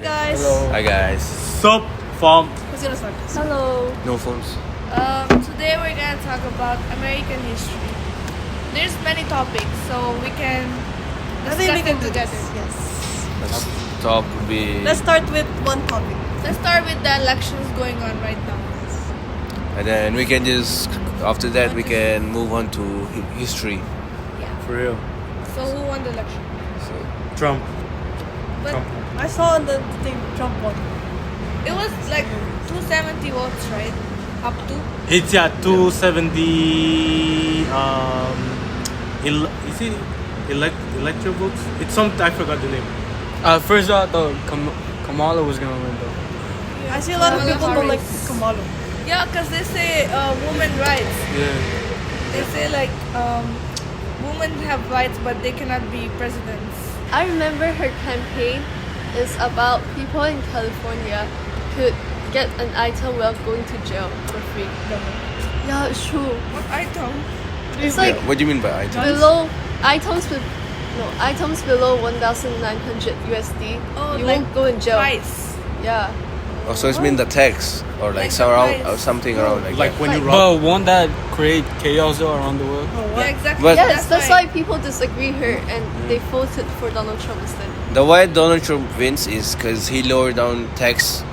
guys. Hi guys. Sup, fam? Who's gonna start? Hello. No phones. Today we're gonna talk about American history. There's many topics, so we can I think we discuss can them do together. this. Yes. Let's talk be Let's start with one topic. Let's start with the elections going on right now. and then we can just after that we can move on to history. Yeah. For real. So who won the election? So Trump. But Trump. I saw on the thing Trump won. it was like 270 votes, right? Up to. It's 270. Is it electoral votes? It's some. I forgot the name. First I thought Kamala was gonna win though. I see a lot of Kamala people don't like Harris. Kamala. Yeah, because they say women rights. Yeah. They say like women have rights, but they cannot be presidents. I remember her campaign is about people in California could get an item without going to jail for free. Yeah, it's true. What item? It's like what do you mean by items? below items below 1,900 USD. Oh, you like won't go in jail. Price. Yeah. Oh, so it's mean the tax or like Like some the around price. or something around like Like that. when you Like- rob. But won't that create chaos though around the world? Oh, Yeah, what? exactly. But- Yes, that's why people disagree her and they voted for Donald Trump instead. The why Donald Trump wins is because he lowered down tax,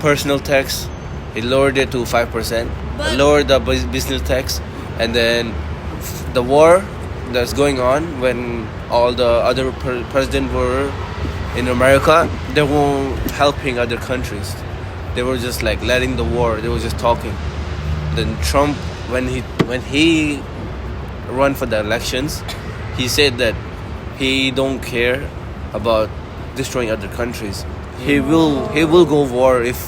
personal tax. He lowered it to 5%. But- Lowered the business tax, and then the war that's going on when all the other presidents were in America, they weren't helping other countries. They were just like letting the war. They were just talking. Then Trump, when he run for the elections, he said that he don't care about destroying other countries. He will go war if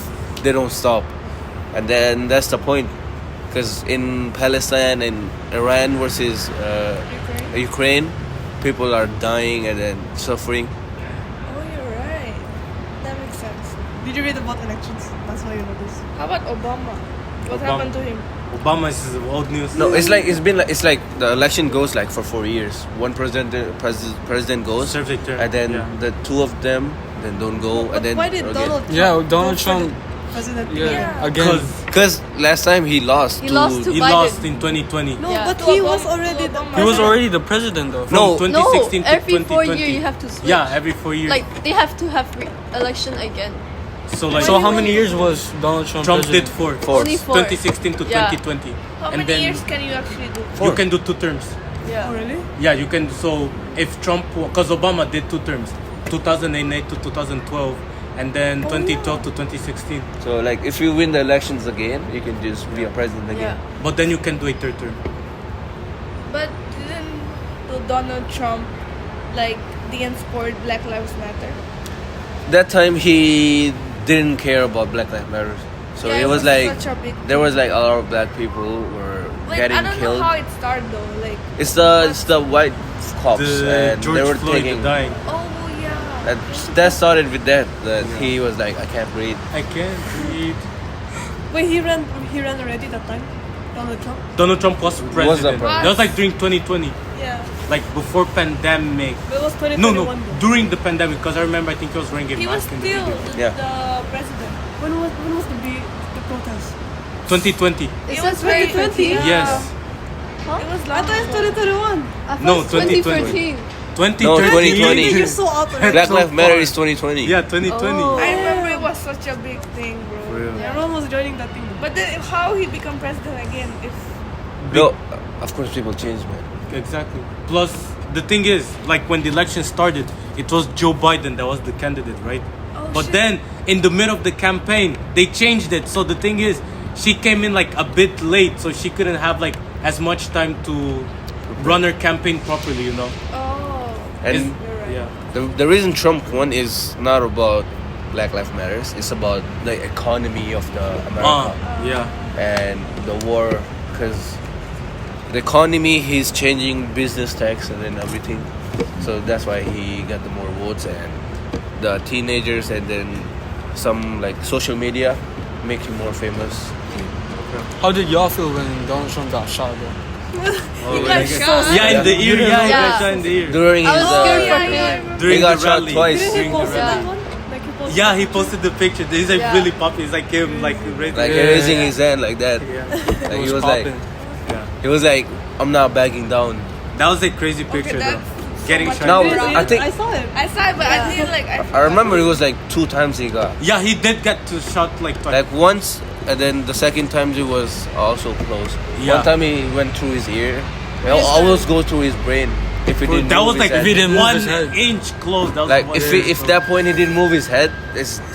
they don't stop, and then that's the point. Because in Palestine and Iran versus Ukraine, people are dying and then suffering. Oh, you're right. That makes sense. Did you read about elections? That's why you know this. How about Obama? What Obama. happened to him? Obama is old news. No, it's like the election goes like for 4 years. One president goes, Serves a term, and then yeah. the two of them then don't go, But and then why did again. Donald Trump Yeah, go Donald for Trump. the president Yeah, Yeah. again. Because last time he lost. He lost to He Biden. lost in 2020. No, Yeah. but To he Obama- was to already the Obama. He was president. already the president though. From No. 2016 No, to every 4 2020. years you have to switch. Yeah, every 4 years. Like they have to have election again. so like So how many years was Donald Trump? Trump did president? four. Only 4. 2016 to Yeah. 2020. How And many then years can you actually do? you can do 2 terms. Yeah. Oh, really? Yeah, you can. So if Trump, because Obama did 2 terms, 2008 to 2012, and then 2012 to 2016. So like if you win the elections again, you can just be a president again. Yeah. But then you can do a 3rd term. But didn't Donald Trump like didn't support Black Lives Matter? That time he didn't care about Black Lives Matter. So Yeah, it was like such a big there was like a lot of black people were Like, getting I don't killed. know how it started though. Like, It's the white cops The and George they were Floyd taking. dying. oh yeah. That started with that. That he was like, I can't breathe. I can't breathe. Wait, he ran already that time? Donald Trump? Donald Trump was president. president. That was like during 2020, Yeah. like before pandemic. But it was 2021 No, though. during the pandemic, because I remember I think he was wearing a He was mask in the still video. Yeah. the president. When was the protest? 2020. It It says was very 2020. yeah. Yes. Huh? It was I long thought it's ago. 2021. I thought No, it's 2020. 2013. 2020. 2020. You're so out already. Black so Lives Matter far. is 2020. Yeah, 2020. Oh. I remember it was such a big thing, bro. For real. Everyone was joining that thing. But then how he become president again? If No, of course people change, man. Exactly. Plus, the thing is, like when the election started, it was Joe Biden that was the candidate, right? Oh, But shit. then, in the middle of the campaign, they changed it. So the thing is, she came in like a bit late, so she couldn't have like as much time to run her campaign properly, you know? And Is- you're right. Yeah. the reason Trump won is not about Black Lives Matters. It's about the economy of the America Yeah. and the war. Because the economy, he's changing business tax and then everything. So that's why he got the more votes, and the teenagers and then some like social media make him more famous. How did y'all feel when Donald Trump got shot though? Oh, got like- shot. Yeah, in the ear. Yeah, he Yeah. got shot in the ear. During I his was scared for yeah, him. yeah, During he got the shot rally. twice. Didn't he During the post rally. that one? Like he Yeah, he posted the picture. He's like Yeah. really popular. It's like him, like raising, Like Yeah. raising his hand like that. Yeah. Like It he was like, popping. Yeah. he was like, I'm not backing down. That was a crazy picture that's though. so Getting much shot. Now, Did you see I it? think- I saw it. I saw it, but I didn't like. I remember it was like 2 times he got. Yeah, he did get to shot like twice. Like once, and then the second time it was also close. Yeah. One time he went through his ear. It always go through his brain. If he didn't that move was his like head. If he didn't move one his head. inch close. That was Like one if inch if close. that point he didn't move his head,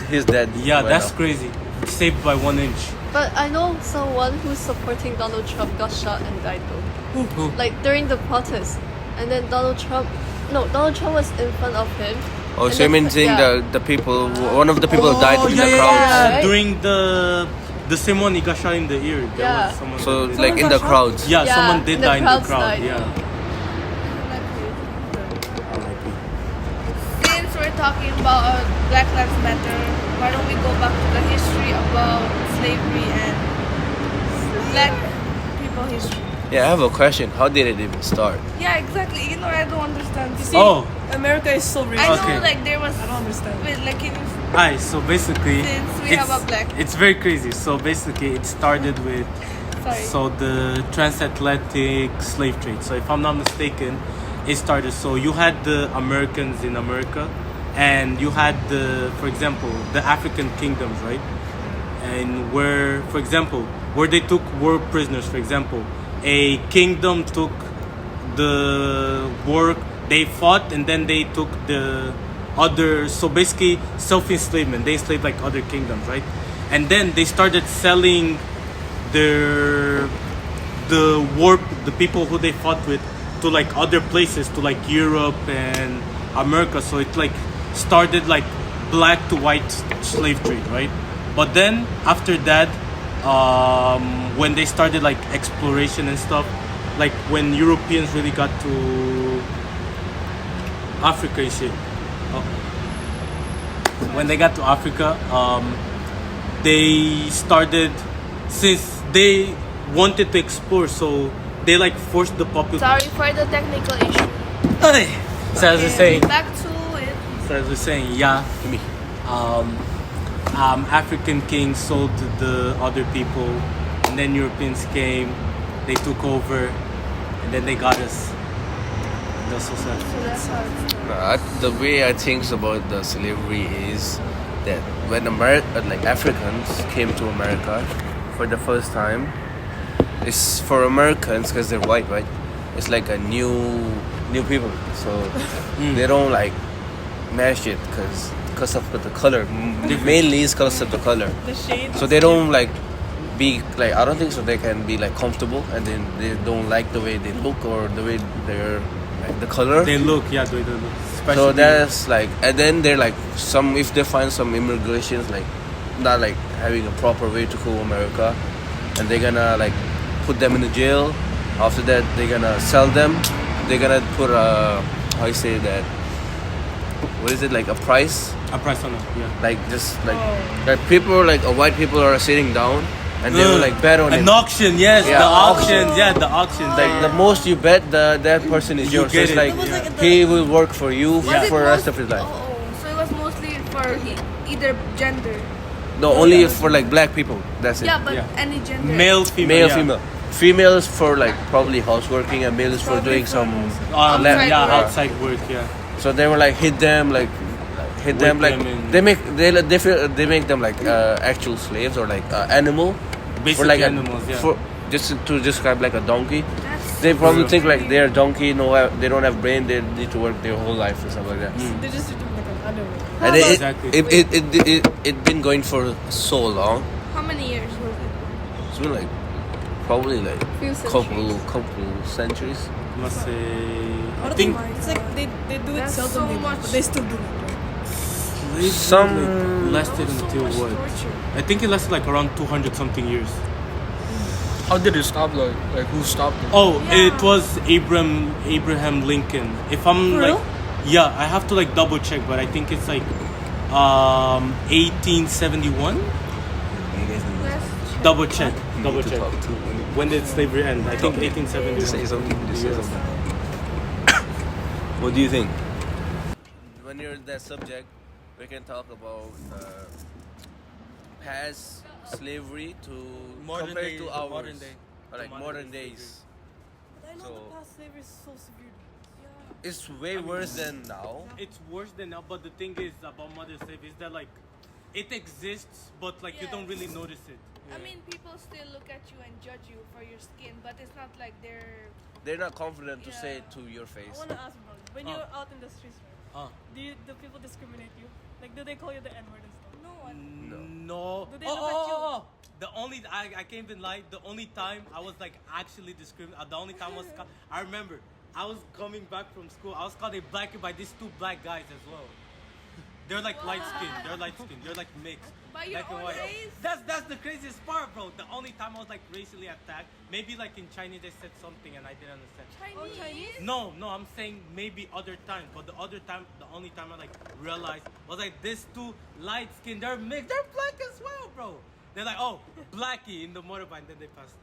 he's dead. Yeah, by that's now. crazy. Saved by 1 inch. But I know someone who's supporting Donald Trump got shot and died though. Who? Like during the protest. And then Donald Trump was in front of him. Oh, And so you then- mean saying yeah. the people, one of the people died in yeah, the yeah, crowd. yeah. Right? During the same one, he got shot in the ear. There Yeah. was someone So that did- like in the crowds. yeah, Yeah, someone did the die in the crowds crowd. died. Yeah. Since we're talking about Black Lives Matter, why don't we go back to the history about slavery and black people history? Yeah, I have a question. How did it even start? Yeah, exactly. You know, I don't understand. See, Oh. America is so I racist. know, Okay. like there was. I don't understand. Wait, like can you? Alright, so basically, Since we have a black- it's very crazy. So basically, it started with Sorry. so the transatlantic slave trade. So if I'm not mistaken, it started. So you had the Americans in America, and you had for example, the African kingdoms, right? And where, for example, where they took war prisoners. For example, a kingdom took the war, they fought, and then they took the other. So basically, self-enslavement. They enslaved like other kingdoms, right? And then they started selling the people who they fought with to like other places, to like Europe and America. So it like started like black to white slave trade, right? But then after that, when they started like exploration and stuff, like when Europeans really got to Africa and shit, when they got to Africa, they started, since they wanted to explore, so they like forced the population. Sorry for the technical issue. So as I was saying, Back to it. so as I was saying, yeah, Me. African kings sold to the other people, and then Europeans came, they took over, and then they got us. That's so sad. So that's how it started. The way I think about the slavery is that when like Africans came to America for the first time, it's for Americans because they're white, right? It's like a new people, so they don't like match it because of the color. Mainly it's because of the color. The shade. So they don't like be like, I don't think so they can be like comfortable, and then they don't like the way they look or the way they're like the color. They look, yeah, they look. So Especially, that's like, and then they're like if they find some immigrations like not like having a proper way to go America, and they're gonna like put them in the jail. After that, they're gonna sell them. They're gonna put how you say that? What is it, like a price? a price on it, yeah. Like just like people like white people are sitting down and they will like bet on it. An auction, yes, Yeah, the auction. auctions, yeah, the auctions. Like the most you bet, that person is You yours. So get it's it. like It was like he will work for you Was it for the rest most- of his life. Oh, so it was mostly for either gender. No, only for like black people. That's it. Yeah, but Yeah. any gender. Male, female, Male, yeah. female. Female is for like probably houseworking, and male is for doing some. Outside Yeah, work. outside work, yeah. So they were like hit them like Whip like them in. they make them like actual slaves or like animal. Basically for like animals, yeah. For just to describe like a donkey. That's They probably real. think like they're a donkey. No, they don't have brain. They need to work their whole life or something like that. They just treat them like an animal. And Exactly. it been going for so long. how many years was it? It's been like probably like Few couple centuries. Must say, I I don't think think it's like they do it That's seldomly, so much. but they still do it. slavery, Some- like, lasted So until much what? torture. I think it lasted like around 200 something years. How did it stop? Like who stopped it? Oh, Yeah. it was Abraham Lincoln. If I'm For like, real? yeah, I have to like double check, but I think it's like 1871. Let's Double check. You Double need to check. talk to when When did slavery end? I think 1871. Just say something. Just say Yes. something. What do you think? When you're that subject, we can talk about past slavery to Modern compared day- to ours, modern day. or like To modern modern day days. But I know So- the past slavery is so severe. It's way worse than now. It's worse than now, but the thing is about mother slave is that like it exists, but like you don't Yes. really notice it. I mean, people still look at you and judge you for your skin, but it's not like they're. They're not confident to say Yeah. it to your I face. want to ask about it. When Oh. you're out in the streets, right? Do people discriminate you? Like, do they call you the N-word and stuff? No one. No. Do they look at you? The only I can't even lie. The only time I was like actually discriminated. The only time was I remember I was coming back from school. I was called a blackie by these two black guys as well. They're like light skinned. They're light skinned. They're like mixed. By your Black and own white. race? That's the craziest part, bro. The only time I was like racially attacked. Maybe like in Chinese they said something and I didn't understand. Chinese. Chinese? No, I'm saying maybe other times, but the other time, the only time I like realized was like this two light skin, they're mixed, they're black as well, bro. They're like, oh, blackie in the motorbike, and then they passed.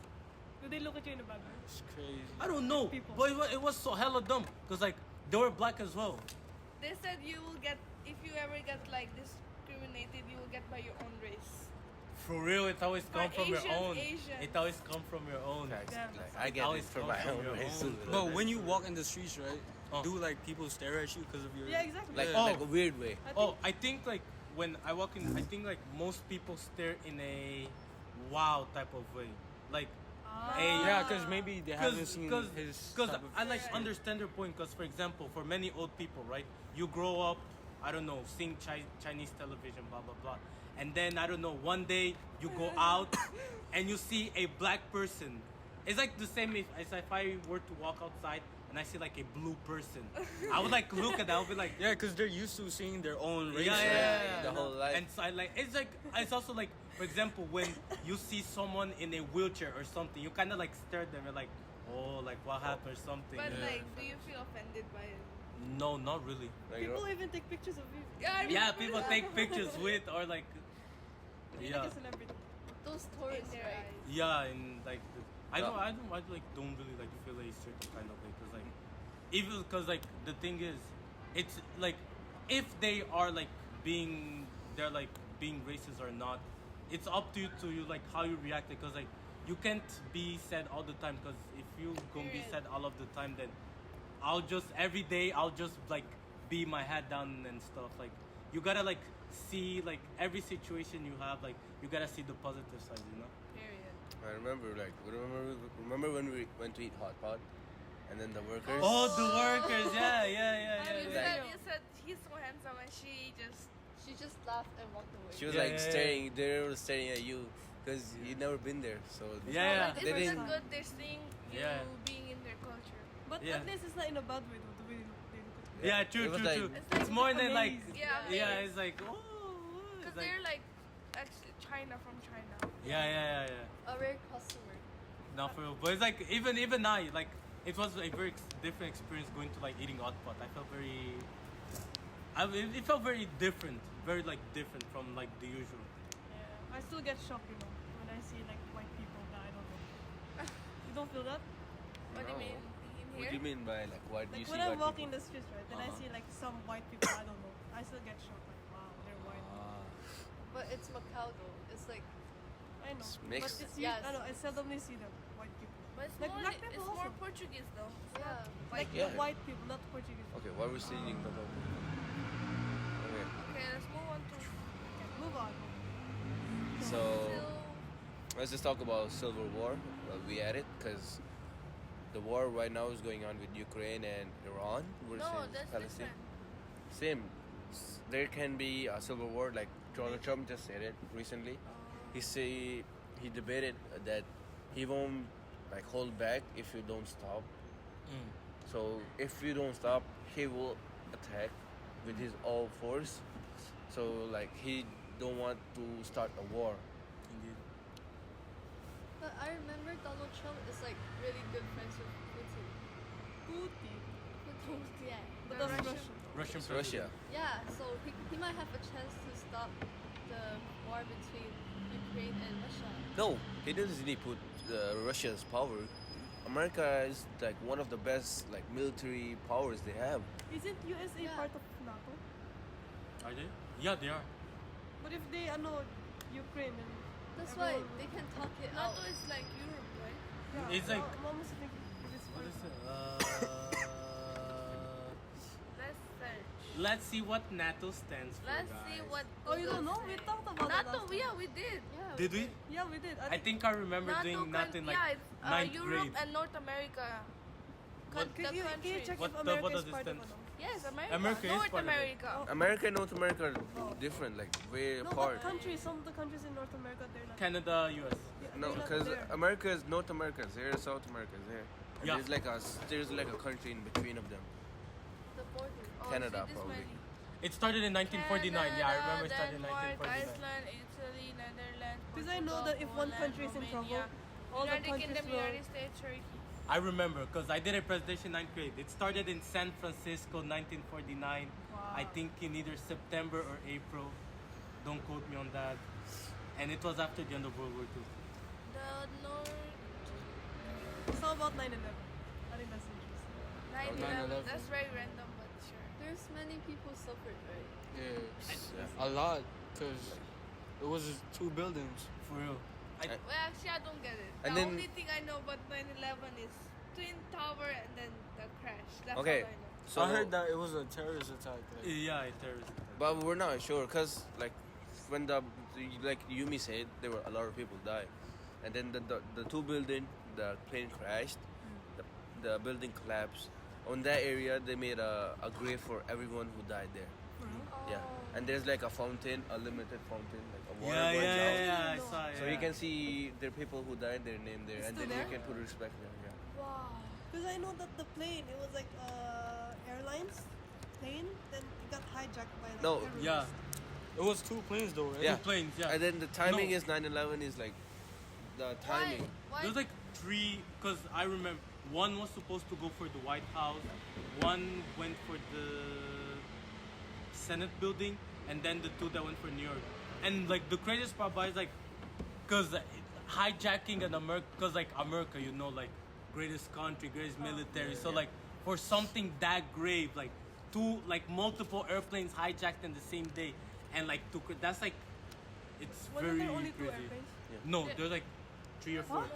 Do they look at you in the bad way? It's crazy. I don't know, People. but it was so hella dumb because like they were black as well. They said you will get, if you ever get like discriminated, you will get by your own race. For real, it always come But from your Asians, own. Asians. It always come from your own. Facts. Yeah. Like, I get it Always from come my from own your race. own. too. But when you walk in the streets, right? Oh. Do like people stare at you because of your? Yeah, exactly. Like, Yeah. like a weird way. Oh, I think like when I walk in, I think like most people stare in a wow type of way, like. Yeah, because maybe they haven't seen his. Because type of- I like understand your point. Because for example, for many old people, right, you grow up, I don't know, seeing Chinese television, blah blah blah, and then I don't know, one day you go out and you see a black person. It's like the same as if I were to walk outside and I see like a blue person. I would like look at that. I would be like, Yeah, because they're used to seeing their own race. yeah. The whole life. And so I like it's also like, for example, when you see someone in a wheelchair or something, you kind of like stare at them. You're like, oh, like what happened or something. But like, do you feel offended by it? No, not really. Like, you People know, even take pictures of you. Yeah, I Yeah, remember people that. take pictures with or like, You're yeah, like a celebrity. Those in tourists, their right? eyes. yeah, and like, I don't really like feel a certain kind of way because like, even because like the thing is, it's like, if they are like they're like being racist or not, it's up to you like how you react because like you can't be sad all the time because if you gonna be Period. sad all of the time then every day I'll just like be my head down and stuff. Like you gotta like see like every situation you have, like you gotta see the positive side, you know. Period. I remember when we went to eat hot pot, and then the workers. Oh, the workers, yeah. And Yeah. you said he's so handsome, and she just laughed and walked away. She was Yeah, like yeah, staring. They were staring at you because you never been there. So Yeah. But They it's didn't- not good. They're seeing you Yeah. being in their culture. But Yeah. at least it's not in a bad way, though. The way they look at you. Yeah, It true. was like- It's like It's more than like, amazed. Yeah, yeah, amazed. it's like, oh, Because it's they're like, like actually China from China. yeah. A rare customer. Not for real, but it's like even now, like it was a very different experience going to like eating hot pot. I felt very, it felt very different, very like different from like the usual. Yeah. I still get shocked, you know, when I see like white people that I don't know. You don't feel that? What do you No. mean in What here? do you mean by like what? Like You see when I'm white walking people? the streets, right, then I Uh-huh. see like some white people I don't know. I still get shocked, like wow, they're white. But it's Macau though. It's like I know. It's mixed. But it's Yes. I know. I seldomly see them white people. But it's Like more, black people it's more also. Portuguese though. yeah. Like Yeah. the white people, not Portuguese. Okay, what we're seeing. Okay, Okay, let's move on to Okay, move on. so still. let's just talk about Civil War. Well, we at it because the war right now is going on with Ukraine and Iran versus No, that's Palestine. different. Same. There can be a civil war, like Donald Trump just said it recently. He debated that he won't like hold back if you don't stop. So if you don't stop, he will attack with his all force. So like he don't want to start a war. Indeed. But I remember Donald Trump is like really good friends with Putin. Putin. Putin, yeah. But The that's Russian- Russian. Russian It's president. Russia. Yeah, so he might have a chance to stop the war between Ukraine and Russia. No, he doesn't really put Russia's power. America is like one of the best like military powers they have. Isn't USA Yeah. part of NATO? Are they? Yeah, they are. But if they Ukraine and That's why everyone- they can talk it NATO out. is like Europe, right? yeah, It's like- Mom was thinking if it's What is it? Let's search. Let's see what NATO stands for. Let's guys. see what. Oh, you don't Google know? We say. talked about that NATO, last time. yeah, we did. Yeah. Did we? Yeah, we did. I think I remember doing NATO in like yeah, it's, ninth Europe grade. and North America. What- The Can you countries. check What if the- America what is does part it of stand- Yes, America. America is North part of it. America. America and North America are different, like way No, apart. but countries, some of the countries in North America, they're not. Canada, US. Yeah, No, they're not because there. America is North America is here, South America is here. And Yeah. there's like a country in between of them. The border. Oh, Canada, see this probably. many. It started in 1949. Yeah, I remember it started in Denmark, 1949. Iceland, Italy, Netherlands. Because I know that if one Poland, country is in trouble, Romania, all the United countries Kingdom, will. United States, Turkey. I remember because I did a presentation in 9th grade. It started in San Francisco, 1949. I think in either September or April. Don't quote me on that. And it was after the end of World War II. The North So about 9/11. I think that's interesting. 9/11. 9/11. That's very random, but sure. There's many people suffered, right? Yeah, a lot, because it was just 2 buildings. For real. Well, actually, I don't get it. And The then- only thing I know about 9/11 is Twin Tower and then the crash. That's Okay. all I know. So I heard that it was a terrorist attack. Like, Yeah, terrorist. but we're not sure because like when like Yumi said, there were a lot of people died, and then the two building, the plane crashed, the building collapsed. On that area, they made a grave for everyone who died there. Yeah, and there's like a fountain, a limited fountain, like a water Yeah, runs yeah, out. yeah, I saw it. So you can see the people who died, their name there, It's and still then you there? can put respect there. Yeah. Wow. Because I know that the plane, it was like airlines plane, then it got hijacked by like No, terrorists. Yeah, it was 2 planes though, right? Yeah. two planes, yeah. And then the timing No. is 9/11 is like the timing. Why? There's like 3, because I remember one was supposed to go for the White House, one went for the Senate building, and then the 2 that went for New York. And like the craziest part about it is like, because hijacking an America, because like America, you know, like greatest country, greatest military. So like for something that grave, like 2, like multiple airplanes hijacked in the same day, and like that's like, it's Wasn't very there only 2 crazy. airplanes? No, there's like 3 or 4. More?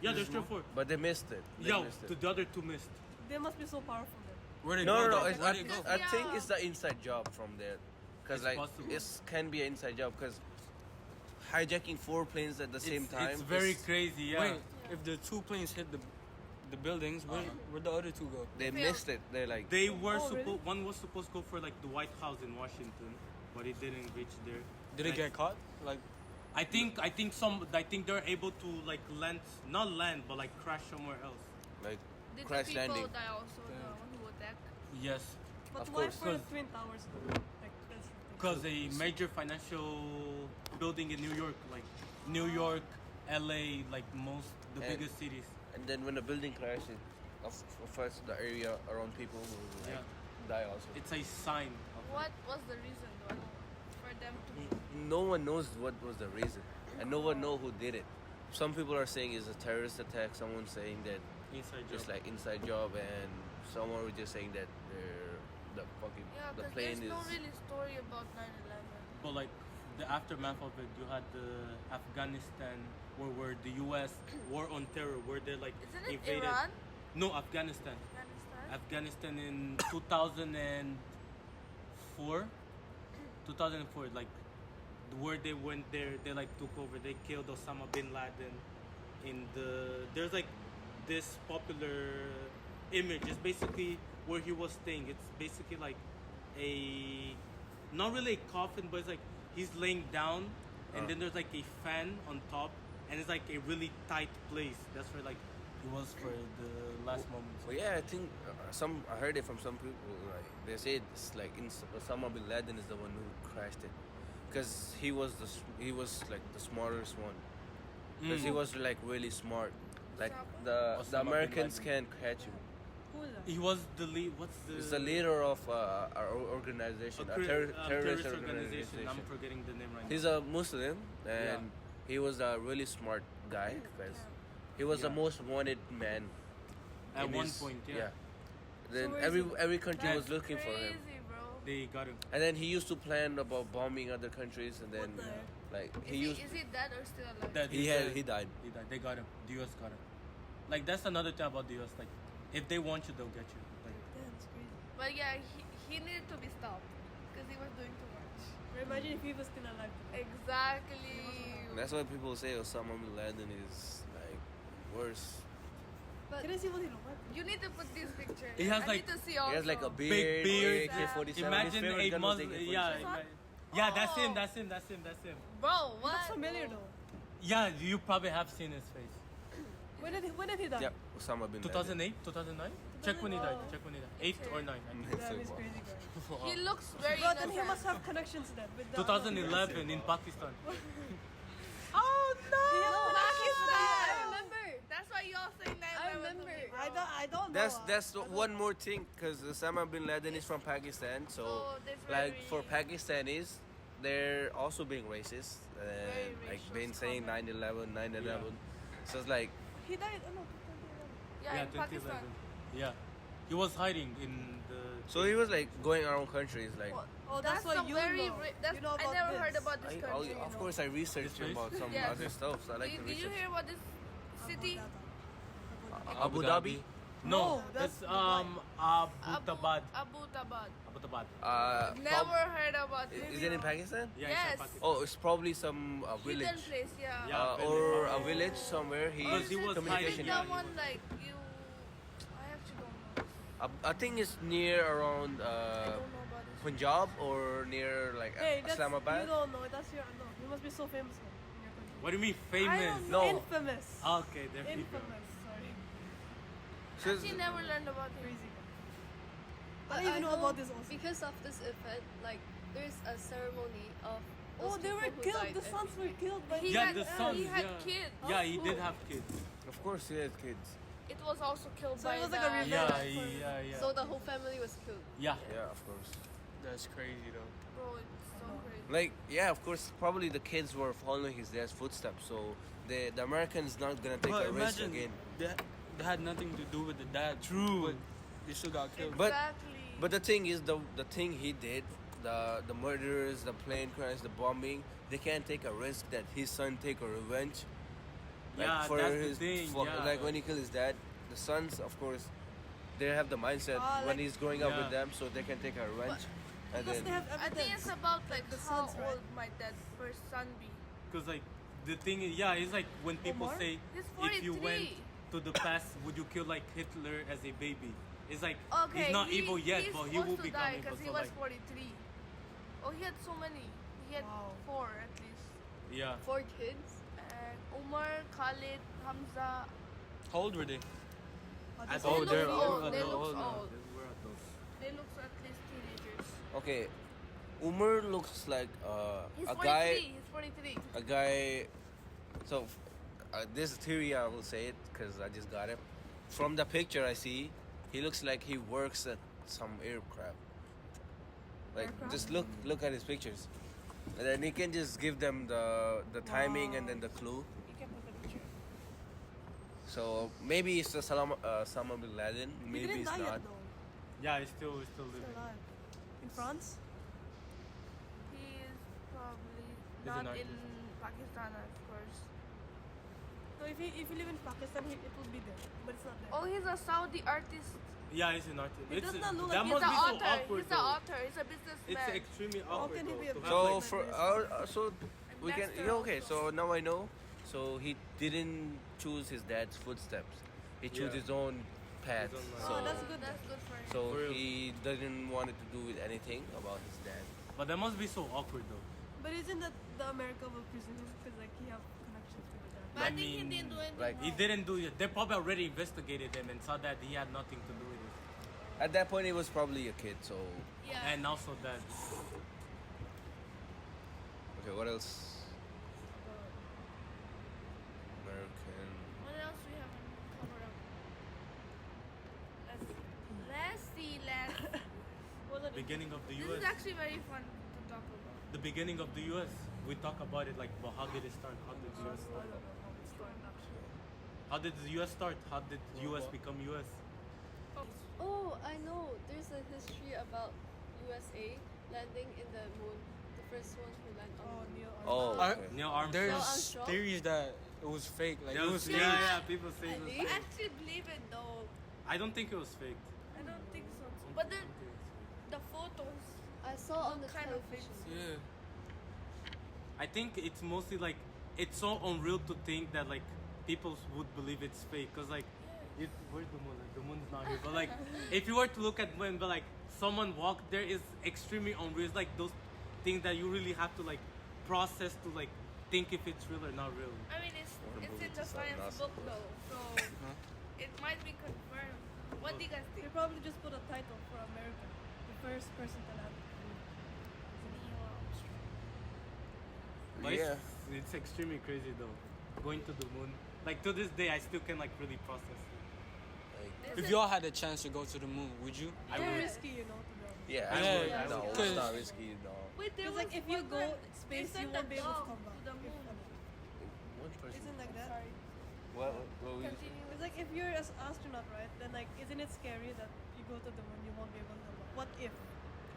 Yeah, there's 3 or 4. But they missed it. They Yeah, missed it. the other 2 missed. They must be so powerful then. Where they No, go? no, though? it's, Where they go? I think Yeah. it's the inside job from there, because It's like possible. it can be an inside job because hijacking 4 planes at the same time. It's very is- crazy, yeah. Wait, if the 2 planes hit the buildings, where'd the other 2 go? They Failed. missed it. They're like They were Oh, really? one was supposed to go for like the White House in Washington, but it didn't reach there. Did it Like, get caught? Like, I think they're able to like not land, but like crash somewhere else. like Did crash the people landing. die also? The one who attacked? Yes, But Of why course, for the 'cause- Twin Towers? Like, that's because a major financial building in New York, like New York, LA, like the And- biggest cities. And then when the building crashes, affects the area around people who like, die also. It's a sign. What was the reason though, for them to? No one knows what was the reason, and no one know who did it. Some people are saying it's a terrorist attack. Someone's saying that Inside just job. like inside job, and someone was just saying that the fucking Yeah, the because plane there's no is. really story about 9/11. But like the aftermath of it, you had the Afghanistan, where the U.S. war on terror, where they like Isn't it invaded. Iran? No, Afghanistan. Afghanistan in 2004. 2004, like where they went there, they like took over. They killed Osama bin Laden. There's like this popular image. It's basically where he was staying. It's basically like not really a coffin, but it's like he's laying down, and then there's like a fan on top, and it's like a really tight place. That's where like he was for the last moments. Well, yeah, I think I heard it from some people. Like they said, it's like Osama bin Laden is the one who crashed it, because he was like the smartest one, because he was like really smart. Like the Osama bin Americans Laden. can't catch him. Who is that? He was the lead. What's the? He's the leader of our organization, a terrorist organization. I'm forgetting the name right now. He's a Muslim, and he was a really smart guy, because he was the Yeah. most wanted man. At in one his- point, yeah. Then So where is he? every country was That's looking for him. Crazy, bro. They got him. And then he used to plan about bombing other countries, and then What the- like Is he dead or still alive? That he died. He died. They got him. The US got him. Like that's another thing about the US. Like if they want you, they'll get you. Like Damn, it's crazy. But yeah, he needed to be stopped because he was doing too much. Or imagine if he was still alive. Exactly. That's why people say Osama bin Laden is like worse. But Can I see what he looked like? You need to put this picture. He has I like- need to see He also. has like a big beard, beard. AK-47. Imagine His favorite a gun was Muslim. AK-47. Yeah, that's Oh. him. That's him. That's him. That's him. Bro, He what? looks familiar though. Yeah, you probably have seen his face. When did he die? Yeah, Osama bin Laden. 2008, 2009. Check when he died. Oh. Check when he died. 8 or 9. I think. Damn, he's crazy guy. He looks very But then he innocent. must have connections then with the 2011 in Pakistan. Oh no! Pakistan. I remember. That's why y'all saying that. I remember. I don't know. That's one more thing, because Osama bin Laden is from Pakistan, so So there's like very- for Pakistanis, they're also being racist Very and like racist been saying comment. 9/11, 9/11. So it's like He died. Oh no, 2011. Yeah, in Pakistan. 2011. Yeah, he was hiding in the. so he was like going around countries like. Oh, that's why some you very know. that's, You know I about never this. heard about this country. Of course, I researched This about some Yes. other stuff. So I like to Did you research. hear about this city? Abu Dhabi. No, No, that's that's Abbottabad. Abbottabad. Abbottabad. Never heard about Is this. it in Pakistan? Yeah, Yes. it's in Pakistan. Oh, it's probably some Hidden village. place, yeah. Yeah. Or a village somewhere. Because he was communication. hiding, That yeah. one like you. I actually don't know. I think it's near around I don't know about this. Punjab or near like Hey, that's, Islamabad. you don't know. That's your no. You must be so famous man, in your country. What do you mean I famous? don't No. know. Infamous. Okay, they're people. Infamous. Sorry. So it's- Actually, never learned about it. Crazy. But I didn't even know about this also. Because of this event, like there's a ceremony of. Oh, those they were people who killed. died The sons every were week. killed by He Yeah, had, the sons. he had yeah. kids. Yeah, he Oh, did cool. have kids. Of course, he has kids. It was also killed So by it was like the, a revenge. Yeah, for- yeah. So the whole family was killed. Yeah. Yeah, of course. That's crazy though. Bro, it's so crazy. Like, yeah, of course, probably the kids were following his dad's footsteps. So the Americans not gonna take But a risk imagine again. they had nothing to do with the dad. True. But they still got killed. But- Exactly. But the thing is, the thing he did, the murders, the plane crash, the bombing, they can't take a risk that his son take a revenge. Yeah, that's the thing, yeah. Like when he killed his dad, the sons, of course, they have the mindset when like- he's growing up Yeah. with them, so they can take a revenge. And Because they then, have I think it's evidence. about like The how sons, right? old might that first son be. Because like the thing is, yeah, it's like when people Omar? say He's if you 43. went to the past, would you kill like Hitler as a baby? It's like Okay, he's not he- evil yet, he's but he will supposed to become die evil. because he So was like, 43. Oh, he had so many. He had Wow. 4 at least. yeah. 4 kids. And Umar, Khalid, Hamza. How old were they? As They Oh, look they're old. old. They They're look old now. old. We're adults. They look at least teenagers. okay, Umar looks like He's a 43. guy. He's 43. A guy. So, this theory I will say it because I just got it. From the picture I see, he looks like he works at some aircraft. Like just look at his pictures, and then he can just give them the timing and then the clue. You can put the picture. So maybe it's Osama bin Laden. He Maybe didn't it's die not. yet though. Yeah, he's still Still living. alive. In France? He is probably an not artist. in Pakistan, of course. So if you live in Pakistan, it would be there, but it's not there. Oh, he's a Saudi artist. Yeah, he's an artist. It does It's- not look that like He's must an be so author. awkward. He's an though. author. He's a businessman. It's extremely awkward. can he though, be a to have, So like like, for so we can Dexter yeah, okay. also. So now I know. So he didn't choose his dad's footsteps. He chose Yeah. his own path. His own life. So Oh, that's good. That's good for him. so For real. he didn't want it to do with anything about his dad. But that must be so awkward though. But isn't that the America will presume because like he have connections with the dad? But I, I think mean, he didn't do anything like, He wrong. didn't do it. They probably already investigated him and saw that he had nothing to do with it. At that point, he was probably a kid. So Yeah. And also that. okay, what else? American. What else we haven't covered up? Let's see. Wasn't it? Beginning of the This US. is actually very fun to talk about. The beginning of the US. We talk about it like, well, how did it start? How did the US I start? don't know how it started actually. How did the US start? How did the US become US? Oh, I know. There's a history about USA landing in the moon. The first one who landed on Oh, the moon. Neil Oh, Armstrong. okay. Neil Armstrong. Neil There's Armstrong? theories that it was fake. Like it was yeah, fake. yeah, people say it was Really? I fake. actually believe it though. I don't think it was fake. I don't think so too. But the photos. I saw on the kind of television. Yeah. I think it's mostly like it's so unreal to think that like people would believe it's fake because like where's the moon? Like, the moon's not here. But like if you were to look at when but like someone walked there is extremely unreal. It's like those things that you really have to like process to like think if it's real or not real. I mean, it's in movie the to science NASA. book though, so it might be confirmed. What do you guys They think? probably just put a title for America. The first person to land. Neil Armstrong. But Yeah. it's extremely crazy though. Going to the moon. Like to this day I still can like really process it. Like, If y'all had the chance to go to the moon, would you? I They're would. risky, you know, to be honest. yeah, I I would, would. I No, would. it's not risky. No. Wait, there Because was like if you one go time space, they you sent won't a be able to dog come back. to the moon. One person. Isn't like that? Sorry. What were we? Continue. It's like if you're an astronaut, right? Then like, isn't it scary that you go to the moon, you won't be able to come back? What if?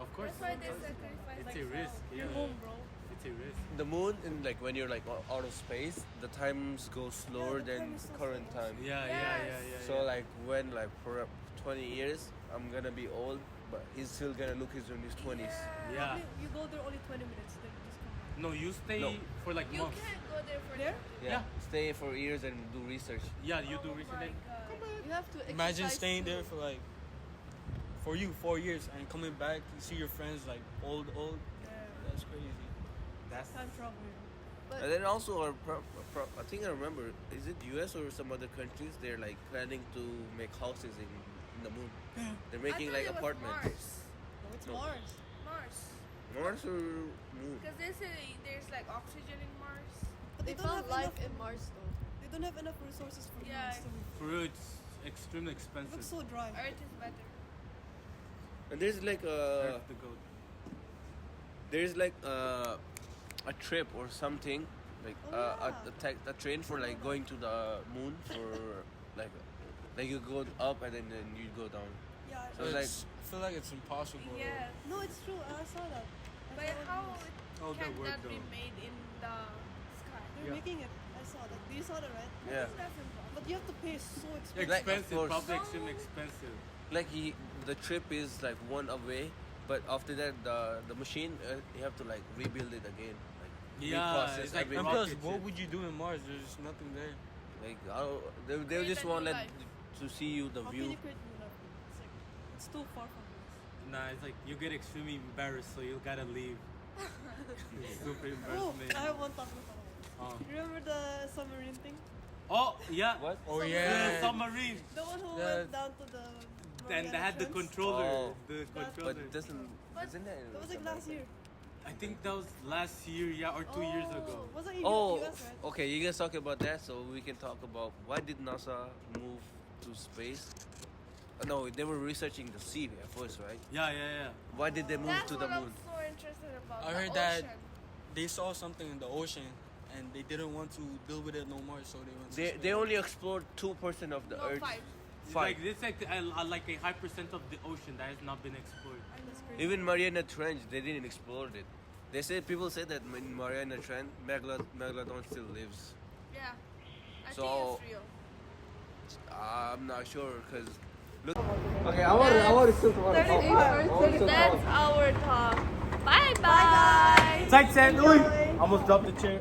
Of course. That's why they sacrifice It's like a risk. You're Yeah. home, bro. It's a risk. The moon, and like when you're like out of space, the times go slower the time than is so current slow. time. Yeah. So like when like for 20 years, I'm gonna be old, but he's still gonna look his in his 20s. Yeah. Probably you go there only 20 minutes, then you just come back. No, you stay No. for like You months. can't go there for There? Yeah. Stay for years and do research. Yeah, you do Oh research. my then- god. You have to Imagine exercise staying too. there for like, for you, 4 years and coming back, you see your friends like old. Yeah. That's crazy. That's Time travel. And then also, I think I remember, is it US or some other countries? They're like planning to make houses in the moon. They're making I like thought it was apartments. Mars. No, it's No. Mars. Mars. Mars or moon? Because they say there's like oxygen in Mars. But They they don't found have life enough. in Mars though. They don't have enough resources for Yeah. humans to live. for real, it's extremely It expensive. looks so dry. Earth is better. And there's like Earth the goat. a trip or something, like a train for like going to the moon for like you go up and then you go down. Yeah. So it's like I feel like it's impossible. Yes. No, it's true. I saw that. I But saw it how on news. Oh, it the can word that be though. made in the sky? They're Yeah. making it. I saw that. You saw that, right? yeah, That's impossible. But you have to pay so expensive. Like, of Expensive, course. probably No. extremely expensive. like the trip is like one away, but after that the machine you have to like rebuild it again, like Yeah, reprocess it's like every And rocket plus, ship. what would you do in Mars? There's nothing there. like they Create just a want new like life. to see you the How view. can you create new life? It's like it's too far from us. Nah, it's like you get extremely embarrassed, so you gotta leave. It's super Oh, embarrassment. I have one topic to talk about. Oh. Remember the submarine thing? Oh, yeah. What? Oh The yeah. submarine. The one who Yeah. went down to the. And they had the Mariana Trench? controller. Oh. The controller. But doesn't isn't that? That was like last year. I think that was last year, yeah, or 2 years ago. Was that in Oh, US, right? okay. You guys talk about that, so we can talk about why did NASA move to space? No, they were researching the sea at first, right? Yeah. Why did they move That's to the what moon? I'm so interested about. I the heard that ocean. they saw something in the ocean and they didn't want to deal with it no more, so they went to They space. only explored 2% of the No, Earth. 5. It's Five. like this, like a high percent of the ocean that has not been explored. That's crazy. Even Mariana Trench, they didn't explore it. They say people say that in Mariana Trench, Megalodon still lives. Yeah. I So- think it's real. I'm not sure because look. Okay, I want to still want to talk. 38%. That's our talk. Bye bye. Tight sand, almost dropped the chair.